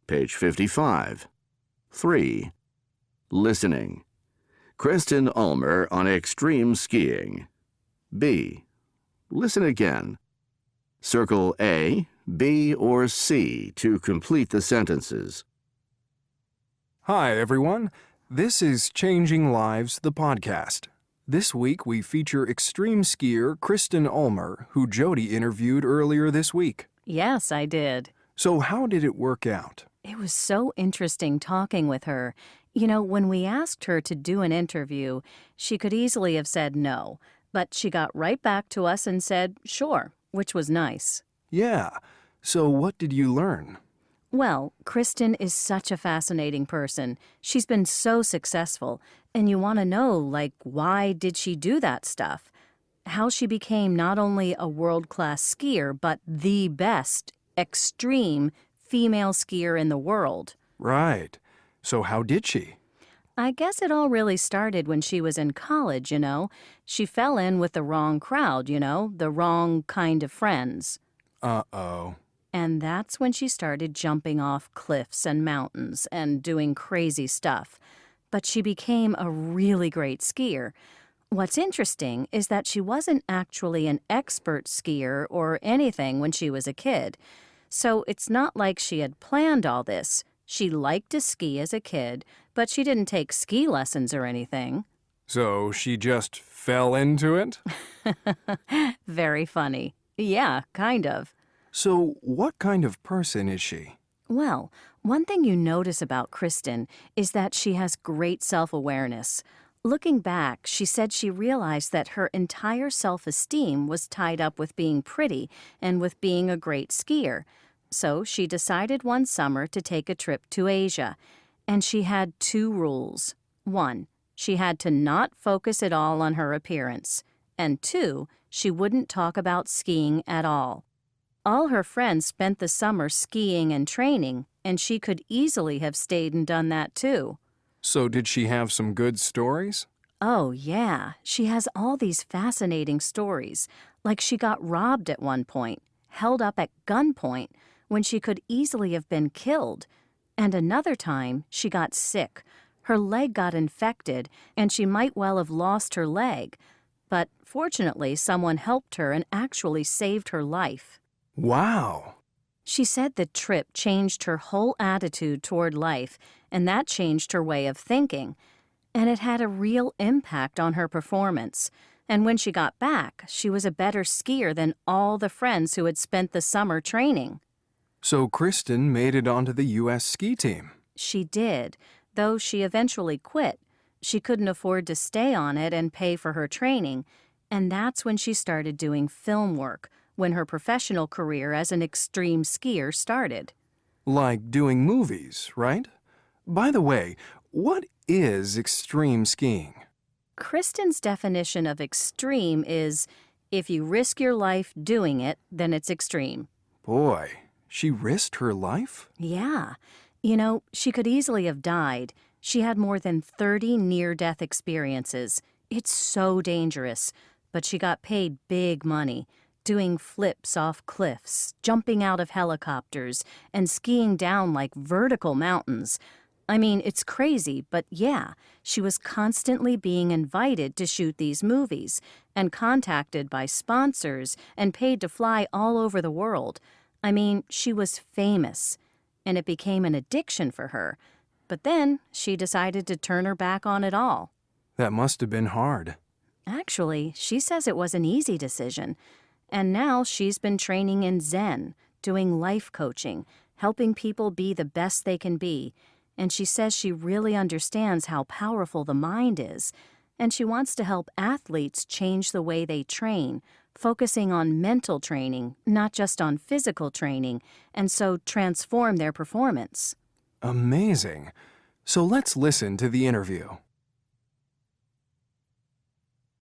Page 55. 3. Listening. Kristen Ulmer on extreme skiing. B. Listen again. Circle A, B, or C to complete the sentences. Hi, everyone. This is Changing Lives, the podcast. This week, we feature extreme skier Kristen Ulmer, who Jody interviewed earlier this week. Yes, I did. So how did it work out? It was so interesting talking with her. You know, when we asked her to do an interview, she could easily have said no, but she got right back to us and said, sure, which was nice. Yeah. So what did you learn? Well, Kristen is such a fascinating person. She's been so successful, and you want to know, why did she do that stuff? How she became not only a world-class skier, but the best extreme female skier in the world. Right. So how did she? I guess it all really started when she was in college, you know. She fell in with the wrong crowd, you know, the wrong kind of friends. Uh-oh. And that's when she started jumping off cliffs and mountains and doing crazy stuff. But she became a really great skier. What's interesting is that she wasn't actually an expert skier or anything when she was a kid. So it's not like she had planned all this. She liked to ski as a kid, but she didn't take ski lessons or anything. So she just fell into it? Very funny. Yeah, kind of. So what kind of person is she? Well, one thing you notice about Kristen is that she has great self-awareness. Looking back, she said she realized that her entire self-esteem was tied up with being pretty and with being a great skier. So she decided one summer to take a trip to Asia, and she had 2 rules. 1, she had to not focus at all on her appearance, and 2, she wouldn't talk about skiing at all. All her friends spent the summer skiing and training, and she could easily have stayed and done that too. So did she have some good stories? Oh, yeah. She has all these fascinating stories, like she got robbed at one point, held up at gunpoint, when she could easily have been killed. And another time, she got sick. Her leg got infected, and she might well have lost her leg. But fortunately, someone helped her and actually saved her life. Wow! She said the trip changed her whole attitude toward life, and that changed her way of thinking. And it had a real impact on her performance. And when she got back, she was a better skier than all the friends who had spent the summer training. So Kristen made it onto the U.S. ski team. She did, though she eventually quit. She couldn't afford to stay on it and pay for her training, and that's when she started doing film work, when her professional career as an extreme skier started. Like doing movies, right? By the way, what is extreme skiing? Kristen's definition of extreme is, if you risk your life doing it, then it's extreme. Boy, she risked her life? Yeah. You know, she could easily have died. She had more than 30 near-death experiences. It's so dangerous. But she got paid big money, doing flips off cliffs, jumping out of helicopters, and skiing down like vertical mountains. I mean, it's crazy, but yeah, she was constantly being invited to shoot these movies and contacted by sponsors and paid to fly all over the world. I mean, she was famous, and it became an addiction for her. But then she decided to turn her back on it all. That must have been hard. Actually, she says it was an easy decision. And now she's been training in Zen, doing life coaching, helping people be the best they can be. And she says she really understands how powerful the mind is. And she wants to help athletes change the way they train, focusing on mental training, not just on physical training, and so transform their performance. Amazing. So let's listen to the interview.